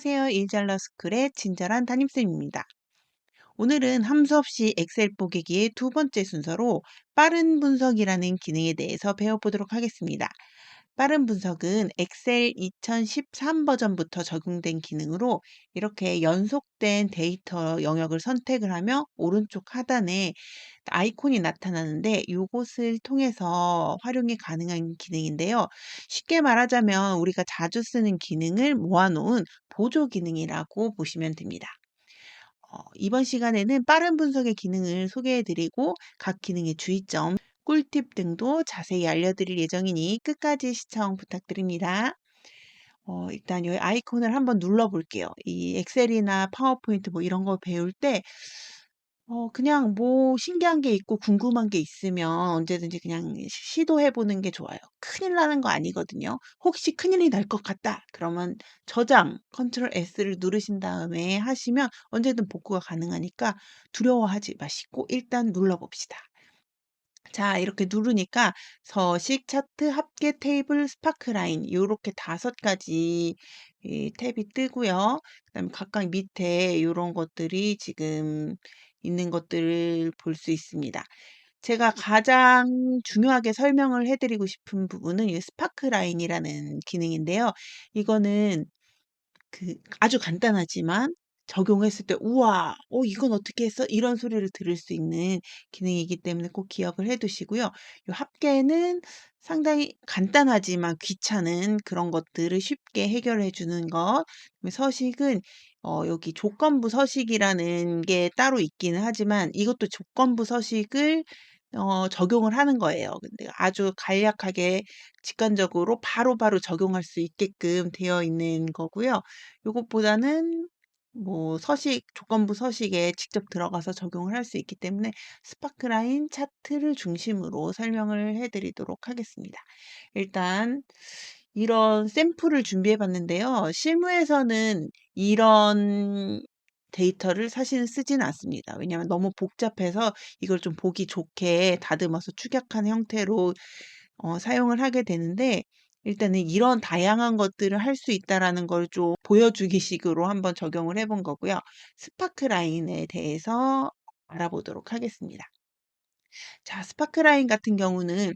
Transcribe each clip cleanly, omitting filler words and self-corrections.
안녕하세요. 일잘러스쿨의 친절한 담임쌤입니다. 오늘은 함수 없이 엑셀 뽀개기의 두 번째 순서로 빠른 분석이라는 기능에 대해서 배워보도록 하겠습니다. 빠른 분석은 엑셀 2013 버전부터 적용된 기능으로 이렇게 연속된 데이터 영역을 선택을 하며 오른쪽 하단에 아이콘이 나타나는데 이것을 통해서 활용이 가능한 기능인데요. 쉽게 말하자면 우리가 자주 쓰는 기능을 모아놓은 보조 기능이라고 보시면 됩니다. 이번 시간에는 빠른 분석의 기능을 소개해드리고 각 기능의 주의점, 꿀팁 등도 자세히 알려드릴 예정이니 끝까지 시청 부탁드립니다. 일단 이 아이콘을 한번 눌러볼게요. 이 엑셀이나 파워포인트 뭐 이런 거 배울 때 그냥 뭐 신기한 게 있고 궁금한 게 있으면 언제든지 그냥 시도해 보는 게 좋아요. 큰일 나는 거 아니거든요. 혹시 큰일이 날 것 같다. 그러면 저장 컨트롤 S를 누르신 다음에 하시면 언제든 복구가 가능하니까 두려워하지 마시고 일단 눌러 봅시다. 자, 이렇게 누르니까 서식, 차트, 합계, 테이블, 스파크라인 요렇게 5가지 이 탭이 뜨고요. 그다음에 각각 밑에 요런 것들이 지금 있는 것들을 볼 수 있습니다. 제가 가장 중요하게 설명을 해 드리고 싶은 부분은 이 스파크라인이라는 기능인데요. 이거는 아주 간단하지만 적용했을 때 '우와. 이건 어떻게 했어?' 이런 소리를 들을 수 있는 기능이기 때문에 꼭 기억을 해 두시고요. 요 합계는 상당히 간단하지만 귀찮은 그런 것들을 쉽게 해결해 주는 것. 그다음에 서식은 여기 조건부 서식이라는 게 따로 있기는 하지만 이것도 조건부 서식을 적용을 하는 거예요. 근데 아주 간략하게 직관적으로 바로바로 적용할 수 있게끔 되어 있는 거고요. 요것보다는 뭐 조건부 서식에 직접 들어가서 적용을 할 수 있기 때문에 스파크라인 차트를 중심으로 설명을 해 드리도록 하겠습니다. 일단 이런 샘플을 준비해 봤는데요. 실무에서는 이런 데이터를 사실은 쓰지는 않습니다. 왜냐하면 너무 복잡해서 이걸 좀 보기 좋게 다듬어서 축약한 형태로 사용을 하게 되는데 일단은 이런 다양한 것들을 할 수 있다라는 걸 좀 보여주기 식으로 한번 적용을 해본 거고요. 스파크라인에 대해서 알아보도록 하겠습니다. 자, 스파크라인 같은 경우는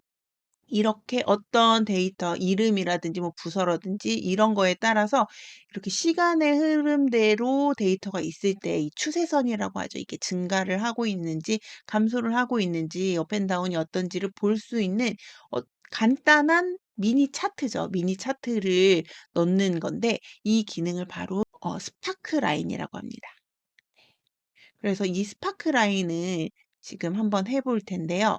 이렇게 어떤 데이터 이름이라든지 뭐 부서라든지 이런 거에 따라서 이렇게 시간의 흐름대로 데이터가 있을 때 이 추세선이라고 하죠. 이게 증가를 하고 있는지 감소를 하고 있는지 업앤다운이 어떤지를 볼 수 있는 간단한 미니 차트죠. 미니 차트를 넣는 건데 이 기능을 바로 스파크 라인이라고 합니다. 그래서 이 스파크 라인을 지금 한번 해볼 텐데요.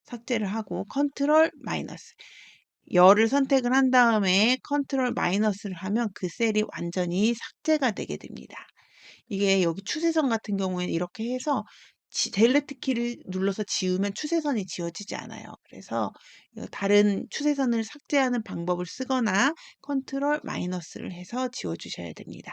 삭제를 하고 컨트롤 마이너스 열을 선택을 한 다음에 컨트롤 마이너스를 하면 그 셀이 완전히 삭제가 되게 됩니다. 이게 여기 추세선 같은 경우에는 이렇게 해서 델레트 키를 눌러서 지우면 추세선이 지워지지 않아요. 그래서 다른 추세선을 삭제하는 방법을 쓰거나 컨트롤 마이너스를 해서 지워주셔야 됩니다.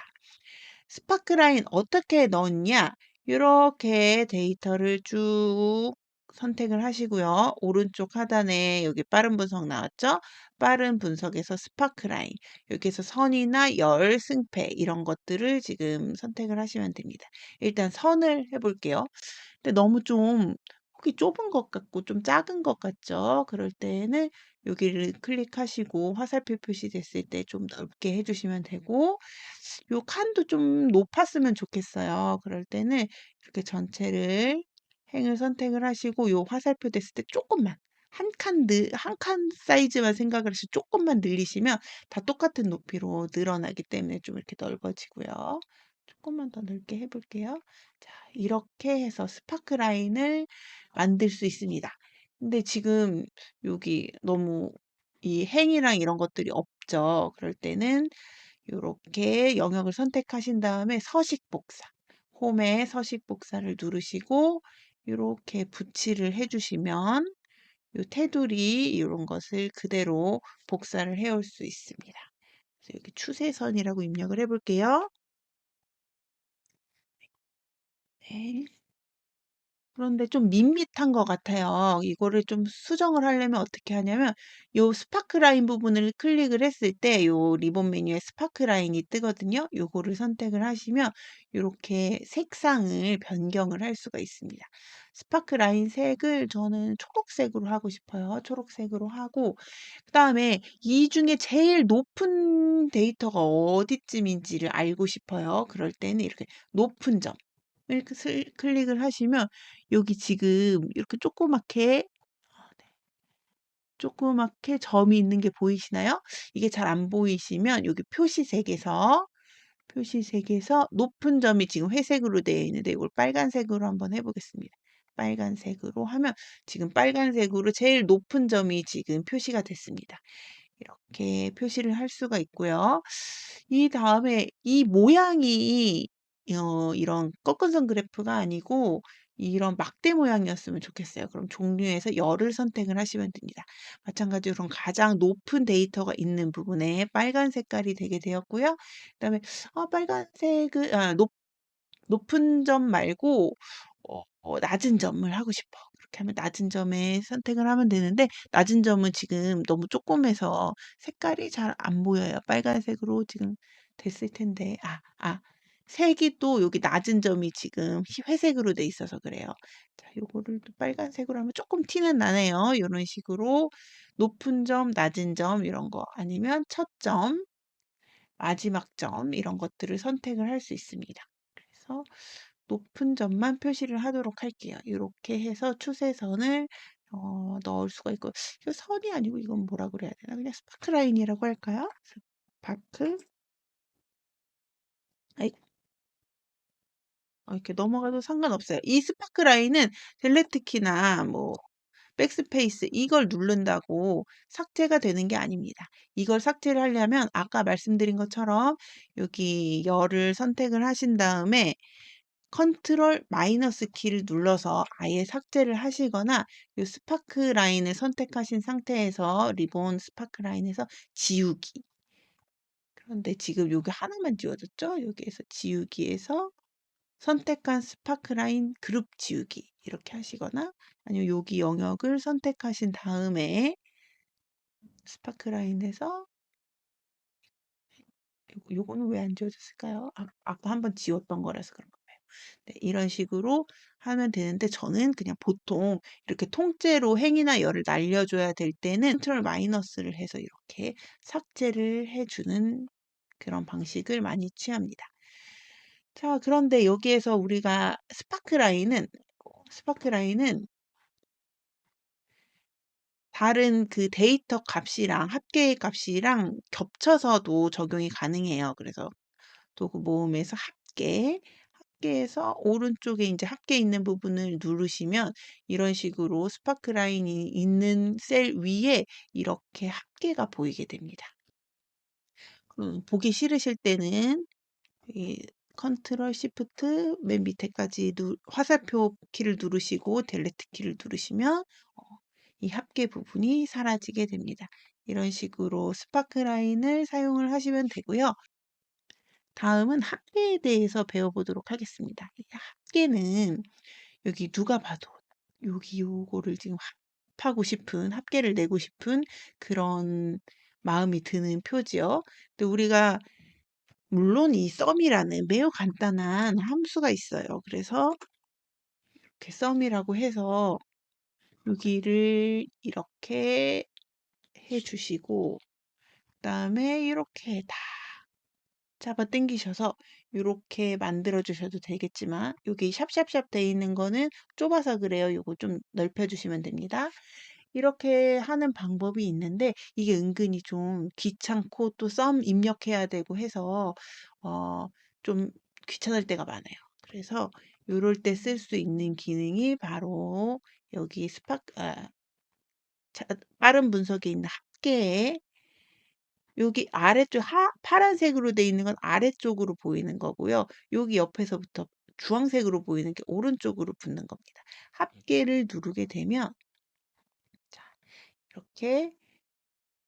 스파크라인 어떻게 넣었냐? 이렇게 데이터를 쭉 선택을 하시고요. 오른쪽 하단에 여기 빠른 분석 나왔죠? 빠른 분석에서 스파크라인 여기에서 선이나 열, 승패 이런 것들을 지금 선택을 하시면 됩니다. 일단 선을 해볼게요. 근데 너무 좀 폭이 좁은 것 같고 좀 작은 것 같죠? 그럴 때는 여기를 클릭하시고 화살표 표시됐을 때 좀 넓게 해주시면 되고 요 칸도 좀 높았으면 좋겠어요. 그럴 때는 이렇게 전체를 행을 선택을 하시고 요 화살표 됐을 때 조금만 한 칸 사이즈만 생각을 해서 조금만 늘리시면 다 똑같은 높이로 늘어나기 때문에 좀 이렇게 넓어지고요. 조금만 더 넓게 해 볼게요. 자, 이렇게 해서 스파크 라인을 만들 수 있습니다. 근데 지금 여기 너무 이 행이랑 이런 것들이 없죠. 그럴 때는 요렇게 영역을 선택하신 다음에 서식 복사, 홈에 서식 복사를 누르시고 요렇게 붙이를 해 주시면 요 테두리 요런 것을 그대로 복사를 해 올 수 있습니다. 그래서 여기 추세선이라고 입력을 해 볼게요. 네. 그런데 좀 밋밋한 것 같아요. 이거를 좀 수정을 하려면 어떻게 하냐면 요 스파크 라인 부분을 클릭을 했을 때 요 리본 메뉴에 스파크 라인이 뜨거든요. 요거를 선택을 하시면 요렇게 색상을 변경을 할 수가 있습니다. 스파크 라인 색을 저는 초록색으로 하고 싶어요. 초록색으로 하고 그다음에 이 중에 제일 높은 데이터가 어디쯤인지를 알고 싶어요. 그럴 때는 이렇게 높은 점 이렇게 클릭을 하시면 여기 지금 이렇게 조그맣게 네, 조그맣게 점이 있는 게 보이시나요? 이게 잘 안 보이시면 여기 표시색에서 높은 점이 지금 회색으로 되어 있는데 이걸 빨간색으로 한번 해보겠습니다. 빨간색으로 하면 지금 빨간색으로 제일 높은 점이 지금 표시가 됐습니다. 이렇게 표시를 할 수가 있고요. 이 다음에 이 모양이 이런 꺾은선 그래프가 아니고 이런 막대 모양이었으면 좋겠어요. 그럼 종류에서 열을 선택을 하시면 됩니다. 마찬가지로 그럼 가장 높은 데이터가 있는 부분에 빨간 색깔이 되게 되었고요. 그다음에 빨간색을 높은 점 말고 낮은 점을 하고 싶어. 그렇게 하면 낮은 점에 선택을 하면 되는데 낮은 점은 지금 너무 조그매서 색깔이 잘 안 보여요. 빨간색으로 지금 됐을 텐데. 색이 또 여기 낮은 점이 지금 회색으로 돼 있어서 그래요. 자, 요거를 또 빨간색으로 하면 조금 티는 나네요. 요런 식으로 높은 점, 낮은 점 이런 거 아니면 첫 점, 마지막 점 이런 것들을 선택을 할 수 있습니다. 그래서 높은 점만 표시를 하도록 할게요. 이렇게 해서 추세선을 넣을 수가 있고 이거 선이 아니고 이건 뭐라 그래야 되나? 그냥 스파크 라인이라고 할까요? 스파크 아이, 이렇게 넘어가도 상관없어요. 이 스파크 라인은 델레트 키나 뭐 백스페이스 이걸 누른다고 삭제가 되는 게 아닙니다. 이걸 삭제를 하려면 아까 말씀드린 것처럼 여기 열을 선택을 하신 다음에 컨트롤 마이너스 키를 눌러서 아예 삭제를 하시거나 이 스파크 라인을 선택하신 상태에서 리본 스파크 라인에서 지우기. 그런데 지금 여기 하나만 지워졌죠? 여기에서 지우기에서 선택한 스파크 라인 그룹 지우기 이렇게 하시거나 아니면 여기 영역을 선택하신 다음에 스파크 라인에서 요거는 왜 안 지워졌을까요? 아까 한번 지웠던 거라서 그런 거예요. 네, 이런 식으로 하면 되는데 저는 그냥 보통 이렇게 통째로 행이나 열을 날려줘야 될 때는 컨트롤 마이너스를 해서 이렇게 삭제를 해주는 그런 방식을 많이 취합니다. 자, 그런데 여기에서 우리가 스파크 라인은 다른 그 데이터 값이랑 합계 값이랑 겹쳐서도 적용이 가능해요. 그래서 도구 모음에서 합계에서 오른쪽에 이제 합계 있는 부분을 누르시면 이런 식으로 스파크 라인이 있는 셀 위에 이렇게 합계가 보이게 됩니다. 보기 싫으실 때는 이 컨트롤 시프트 맨 밑에까지 화살표 키를 누르시고 델레트 키를 누르시면 이 합계 부분이 사라지게 됩니다. 이런 식으로 스파크 라인을 사용을 하시면 되고요. 다음은 합계에 대해서 배워보도록 하겠습니다. 이 합계는 여기 누가 봐도 여기 요거를 지금 합하고 싶은 합계를 내고 싶은 그런 마음이 드는 표지요. 근데 우리가 물론 이 썸이라는 매우 간단한 함수가 있어요. 그래서 이렇게 썸이라고 해서 여기를 이렇게 해주시고 그다음에 이렇게 다 잡아 당기셔서 이렇게 만들어 주셔도 되겠지만 여기 샵샵샵 돼 있는 거는 좁아서 그래요. 요거 좀 넓혀 주시면 됩니다. 이렇게 하는 방법이 있는데 이게 은근히 좀 귀찮고 또 썸 입력해야 되고 해서 좀 귀찮을 때가 많아요. 그래서 요럴 때 쓸 수 있는 기능이 바로 여기 빠른 분석에 있는 합계에 여기 아래쪽 파란색으로 돼 있는 건 아래쪽으로 보이는 거고요. 여기 옆에서부터 주황색으로 보이는 게 오른쪽으로 붙는 겁니다. 합계를 누르게 되면 자, 이렇게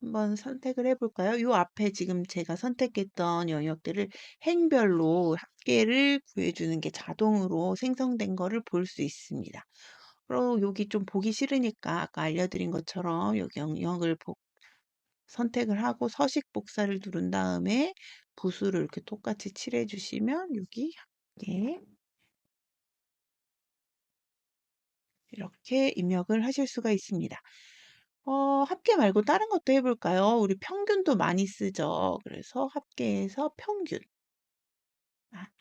한번 선택을 해 볼까요? 요 앞에 지금 제가 선택했던 영역들을 행별로 합계를 구해 주는 게 자동으로 생성된 거를 볼 수 있습니다. 그럼 여기 좀 보기 싫으니까 아까 알려드린 것처럼 여기 영역을 선택을 하고 서식 복사를 누른 다음에 붓으로 이렇게 똑같이 칠해 주시면 여기 합계 이렇게 입력을 하실 수가 있습니다. 합계 말고 다른 것도 해 볼까요? 우리 평균도 많이 쓰죠. 그래서 합계에서 평균.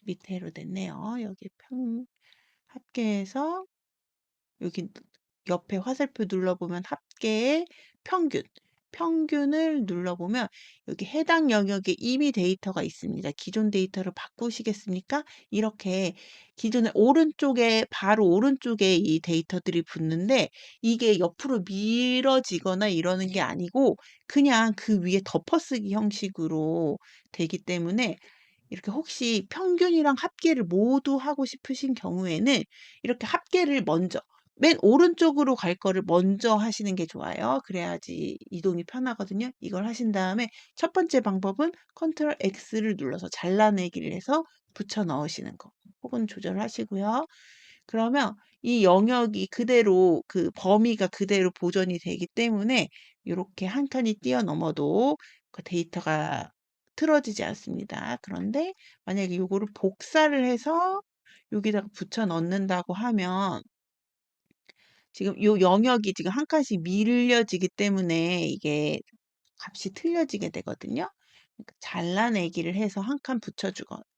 밑에로 됐네요. 여기 합계에서 여기 옆에 화살표 눌러보면 합계의 평균. 평균을 눌러보면 여기 해당 영역에 이미 데이터가 있습니다. 기존 데이터를 바꾸시겠습니까? 이렇게 기존에 오른쪽에 바로 오른쪽에 이 데이터들이 붙는데 이게 옆으로 밀어지거나 이러는 게 아니고 그냥 그 위에 덮어쓰기 형식으로 되기 때문에 이렇게 혹시 평균이랑 합계를 모두 하고 싶으신 경우에는 이렇게 합계를 먼저 맨 오른쪽으로 갈 거를 먼저 하시는 게 좋아요. 그래야지 이동이 편하거든요. 이걸 하신 다음에 첫 번째 방법은 컨트롤 X를 눌러서 잘라내기를 해서 붙여 넣으시는 거. 혹은 조절하시고요. 그러면 이 영역이 그대로 그 범위가 그대로 보존이 되기 때문에 이렇게 한 칸이 뛰어넘어도 그 데이터가 틀어지지 않습니다. 그런데 만약에 요거를 복사를 해서 여기다가 붙여 넣는다고 하면 지금 요 영역이 지금 한 칸씩 밀려지기 때문에 이게 값이 틀려지게 되거든요. 그러니까 잘라내기를 해서 한 칸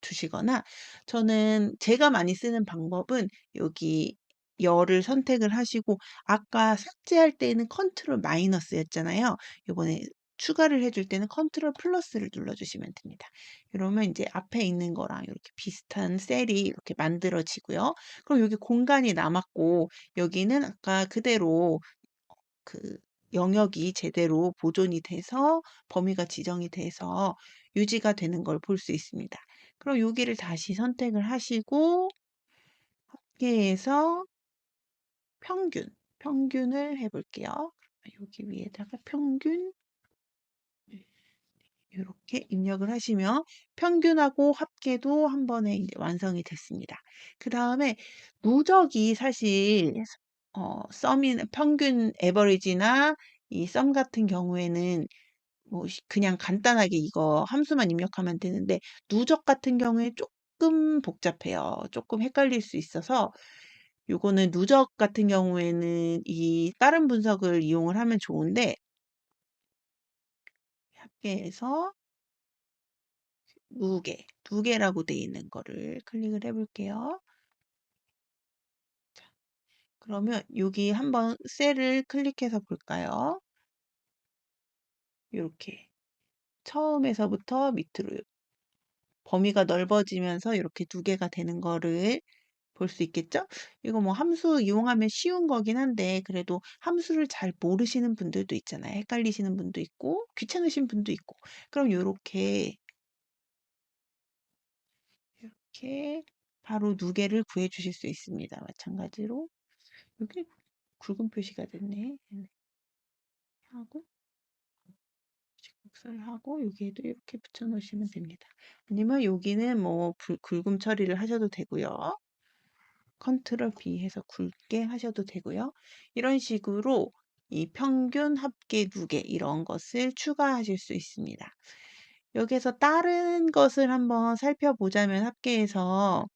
주시거나 저는 제가 많이 쓰는 방법은 여기 열을 선택을 하시고 아까 삭제할 때는 컨트롤 마이너스였잖아요. 요번에 추가를 해줄 때는 컨트롤 플러스를 눌러주시면 됩니다. 이러면 이제 앞에 있는 거랑 이렇게 비슷한 셀이 이렇게 만들어지고요. 그럼 여기 공간이 남았고 여기는 아까 그대로 그 영역이 제대로 보존이 돼서 범위가 지정이 돼서 유지가 되는 걸 볼 수 있습니다. 그럼 여기를 다시 선택을 하시고 합계에서 평균을 해볼게요. 여기 위에다가 평균 이렇게 입력을 하시면 평균하고 합계도 한 번에 이제 완성이 됐습니다. 그 다음에 누적이 사실 평균 에버리지나 이 썸 같은 경우에는 뭐 그냥 간단하게 이거 함수만 입력하면 되는데 누적 같은 경우에 조금 복잡해요. 조금 헷갈릴 수 있어서 요거는 누적 같은 경우에는 이 다른 분석을 이용을 하면 좋은데 합계에서 두 개라고 돼 있는 거를 클릭을 해볼게요. 그러면 여기 한번 셀을 클릭해서 볼까요? 이렇게 처음에서부터 밑으로 범위가 넓어지면서 이렇게 두 개가 되는 거를 볼 수 있겠죠? 이거 뭐 함수 이용하면 쉬운 거긴 한데 그래도 함수를 잘 모르시는 분들도 있잖아요. 헷갈리시는 분도 있고 귀찮으신 분도 있고 그럼 이렇게 바로 누계를 구해 주실 수 있습니다. 마찬가지로 여기 굵은 표시가 됐네. 하고 복사를 하고 여기에도 이렇게 붙여 놓으시면 됩니다. 아니면 여기는 뭐 굵음 처리를 하셔도 되고요. 컨트롤 B 해서 굵게 하셔도 되고요. 이런 식으로 이 평균, 합계, 누계 이런 것을 추가하실 수 있습니다. 여기서 다른 것을 한번 살펴보자면 합계에서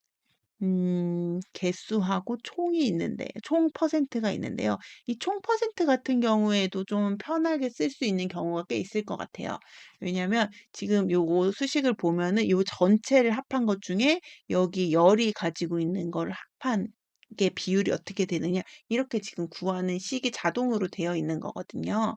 개수하고 총이 있는데 총 퍼센트가 있는데요. 이 총 퍼센트 같은 경우에도 좀 편하게 쓸 수 있는 경우가 꽤 있을 것 같아요. 왜냐하면 지금 요거 수식을 보면은 요 전체를 합한 것 중에 여기 열이 가지고 있는 걸 합한 게 비율이 어떻게 되느냐 이렇게 지금 구하는 식이 자동으로 되어 있는 거거든요.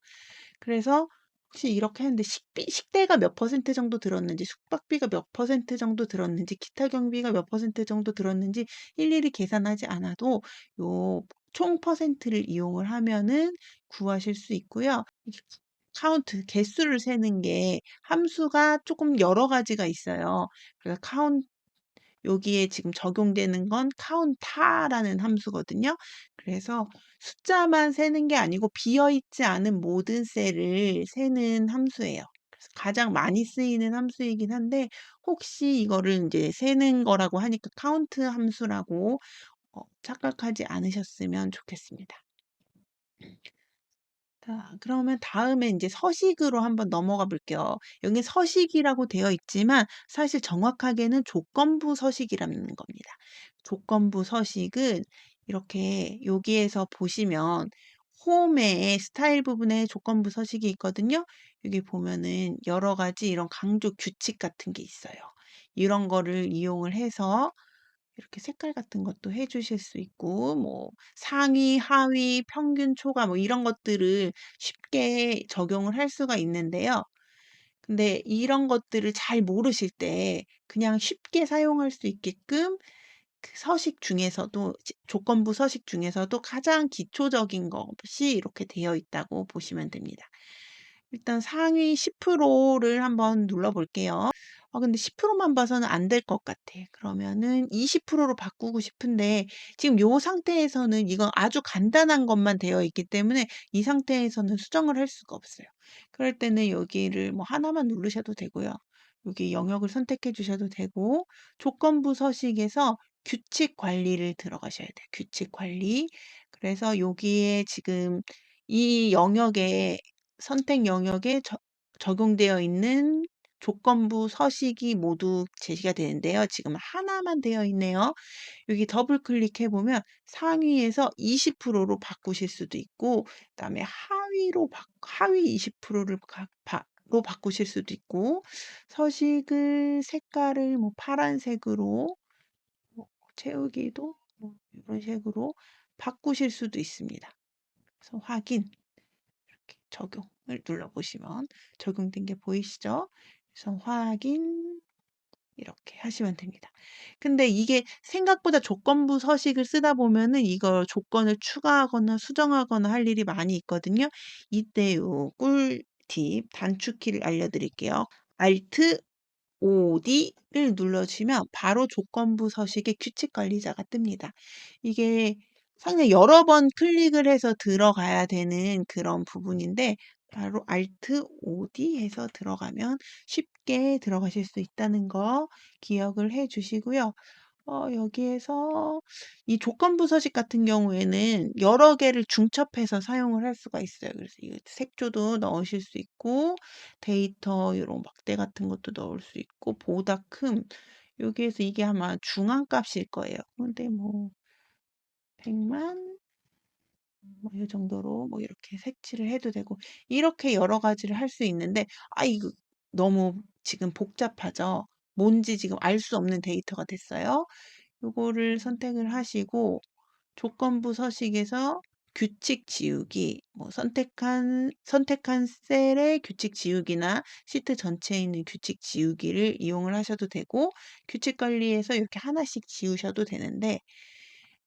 그래서 혹시 이렇게 했는데 식대가 몇 퍼센트 정도 들었는지, 숙박비가 몇 퍼센트 정도 들었는지, 기타 경비가 몇 퍼센트 정도 들었는지 일일이 계산하지 않아도 요 총 퍼센트를 이용을 하면은 구하실 수 있고요. 카운트, 개수를 세는 게 함수가 조금 여러 가지가 있어요. 그래서 여기에 지금 적용되는 건 count라는 함수거든요. 그래서 숫자만 세는 게 아니고 비어있지 않은 모든 셀을 세는 함수예요. 그래서 가장 많이 쓰이는 함수이긴 한데 혹시 이거를 이제 세는 거라고 하니까 count 함수라고 착각하지 않으셨으면 좋겠습니다. 자, 그러면 다음에 이제 서식으로 한번 넘어가 볼게요. 여기 서식이라고 되어 있지만 사실 정확하게는 조건부 서식이라는 겁니다. 조건부 서식은 이렇게 여기에서 보시면 홈의 스타일 부분에 조건부 서식이 있거든요. 여기 보면은 여러 가지 이런 강조 규칙 같은 게 있어요. 이런 거를 이용을 해서 이렇게 색깔 같은 것도 해 주실 수 있고 뭐 상위, 하위, 평균, 초과 뭐 이런 것들을 쉽게 적용을 할 수가 있는데요. 근데 이런 것들을 잘 모르실 때 그냥 쉽게 사용할 수 있게끔 그 서식 중에서도 조건부 서식 중에서도 가장 기초적인 것이 이렇게 되어 있다고 보시면 됩니다. 일단 상위 10%를 한번 눌러 볼게요. 근데 10%만 봐서는 안 될 것 같아. 그러면은 20%로 바꾸고 싶은데 지금 요 상태에서는 이건 아주 간단한 것만 되어 있기 때문에 이 상태에서는 수정을 할 수가 없어요. 그럴 때는 여기를 뭐 하나만 누르셔도 되고요. 여기 영역을 선택해 주셔도 되고 조건부 서식에서 규칙 관리를 들어가셔야 돼요. 규칙 관리. 그래서 여기에 지금 이 영역에 선택 영역에 적용되어 있는 조건부 서식이 모두 제시가 되는데요. 지금 하나만 되어 있네요. 여기 더블 클릭해 보면 상위에서 20%로 바꾸실 수도 있고 그다음에 하위 20%를 로 바꾸실 수도 있고 서식을 색깔을 뭐 파란색으로 뭐 채우기도 뭐 이런 식으로 바꾸실 수도 있습니다. 그래서 확인 이렇게 적용을 눌러보시면 적용된 게 보이시죠? 그래서 확인 이렇게 하시면 됩니다. 근데 이게 생각보다 조건부 서식을 쓰다 보면은 이걸 조건을 추가하거나 수정하거나 할 일이 많이 있거든요. 이때 요 꿀팁 단축키를 알려드릴게요. Alt OD를 눌러주시면 바로 조건부 서식의 규칙 관리자가 뜹니다. 이게 상당히 여러 번 클릭을 해서 들어가야 되는 그런 부분인데 바로 Alt OD 해서 들어가면 쉽게 들어가실 수 있다는 거 기억을 해 주시고요. 여기에서 이 조건부 서식 같은 경우에는 여러 개를 중첩해서 사용을 할 수가 있어요. 그래서 이 색조도 넣으실 수 있고 데이터 이런 막대 같은 것도 넣을 수 있고 보다 큼 여기에서 이게 아마 중앙값일 거예요. 근데 뭐 100만 뭐 이 정도로 뭐 이렇게 색칠을 해도 되고 이렇게 여러 가지를 할 수 있는데 이거 너무 지금 복잡하죠. 뭔지 지금 알 수 없는 데이터가 됐어요. 요거를 선택을 하시고 조건부 서식에서 규칙 지우기, 뭐 선택한 셀의 규칙 지우기나 시트 전체에 있는 규칙 지우기를 이용을 하셔도 되고 규칙 관리에서 이렇게 하나씩 지우셔도 되는데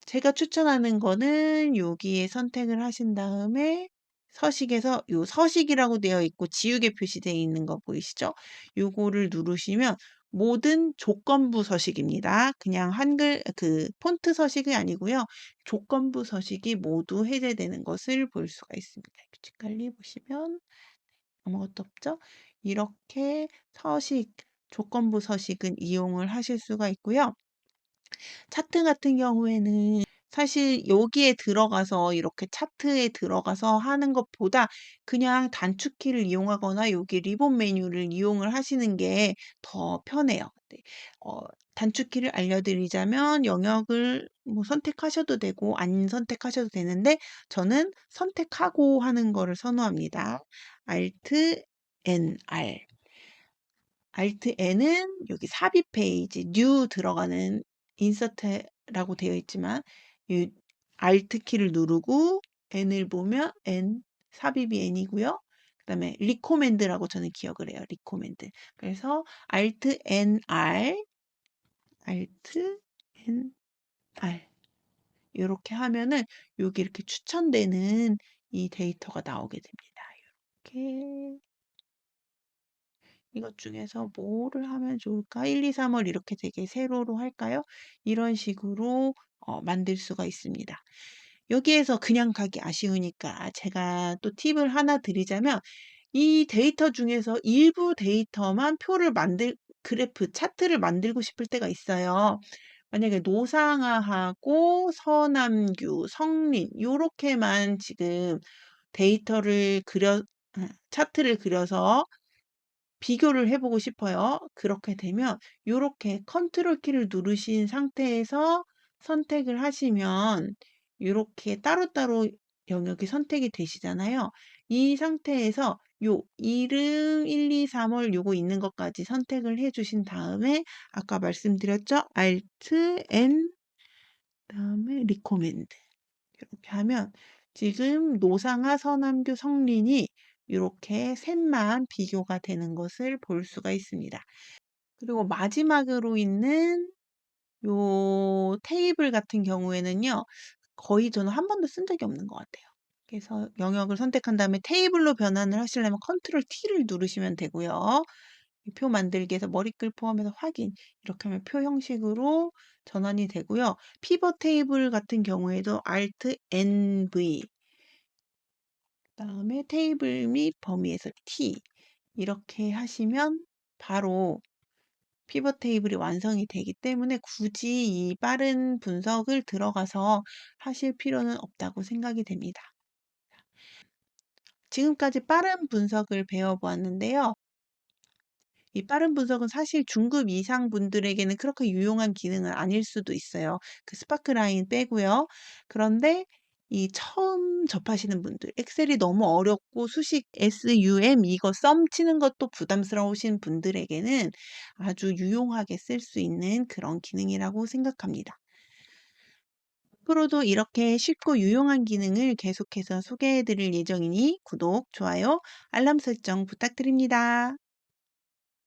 제가 추천하는 거는 여기에 선택을 하신 다음에 서식에서 요 서식이라고 되어 있고 지우개 표시되어 있는 거 보이시죠? 요거를 누르시면 모든 조건부 서식입니다. 그냥 한글 그 폰트 서식이 아니고요. 조건부 서식이 모두 해제되는 것을 볼 수가 있습니다. 규칙 관리 보시면 아무것도 없죠? 이렇게 조건부 서식은 이용을 하실 수가 있고요. 차트 같은 경우에는 사실 여기에 들어가서 이렇게 차트에 들어가서 하는 것보다 그냥 단축키를 이용하거나 여기 리본 메뉴를 이용을 하시는 게 더 편해요. 네. 단축키를 알려드리자면 영역을 뭐 선택하셔도 되고 안 선택하셔도 되는데 저는 선택하고 하는 거를 선호합니다. Alt NR Alt N은 여기 삽입 페이지, new 들어가는 인서트라고 되어 있지만 이 Alt 키를 누르고 N을 보면 N 삽입이 N이고요. 그다음에 recommend라고 저는 기억을 해요. recommend. 그래서 Alt NR, Alt NR 이렇게 하면은 여기 이렇게 추천되는 이 데이터가 나오게 됩니다. 이렇게 이것 중에서 뭐를 하면 좋을까? 1, 2, 3월 이렇게 되게 세로로 할까요? 이런 식으로 만들 수가 있습니다. 여기에서 그냥 가기 아쉬우니까 제가 또 팁을 하나 드리자면 이 데이터 중에서 일부 데이터만 표를 그래프, 차트를 만들고 싶을 때가 있어요. 만약에 노상아하고 서남규, 성린 요렇게만 지금 데이터를 차트를 그려서 비교를 해 보고 싶어요. 그렇게 되면 요렇게 컨트롤 키를 누르신 상태에서 선택을 하시면 요렇게 따로따로 영역이 선택이 되시잖아요. 이 상태에서 요 이름 1, 2, 3월 요거 있는 것까지 선택을 해 주신 다음에 아까 말씀드렸죠? Alt N 그다음에 recommend 이렇게 하면 지금 노상아, 서남규, 성린이 이렇게 셋만 비교가 되는 것을 볼 수가 있습니다. 그리고 마지막으로 있는 요 테이블 같은 경우에는요. 거의 저는 한 번도 쓴 적이 없는 것 같아요. 그래서 영역을 선택한 다음에 테이블로 변환을 하시려면 컨트롤 T를 누르시면 되고요. 이 표 만들기에서 머리글 포함해서 확인 이렇게 하면 표 형식으로 전환이 되고요. 피벗 테이블 같은 경우에도 Alt NV 그다음에 테이블 및 범위에서 T 이렇게 하시면 바로 피벗 테이블이 완성이 되기 때문에 굳이 이 빠른 분석을 들어가서 하실 필요는 없다고 생각이 됩니다. 지금까지 빠른 분석을 배워보았는데요. 이 빠른 분석은 사실 중급 이상 분들에게는 그렇게 유용한 기능은 아닐 수도 있어요. 그 스파크라인 빼고요. 그런데 이 처음 접하시는 분들, 엑셀이 너무 어렵고 수식 SUM 이거 썸 치는 것도 부담스러우신 분들에게는 아주 유용하게 쓸 수 있는 그런 기능이라고 생각합니다. 앞으로도 이렇게 쉽고 유용한 기능을 계속해서 소개해 드릴 예정이니 구독, 좋아요, 알람 설정 부탁드립니다.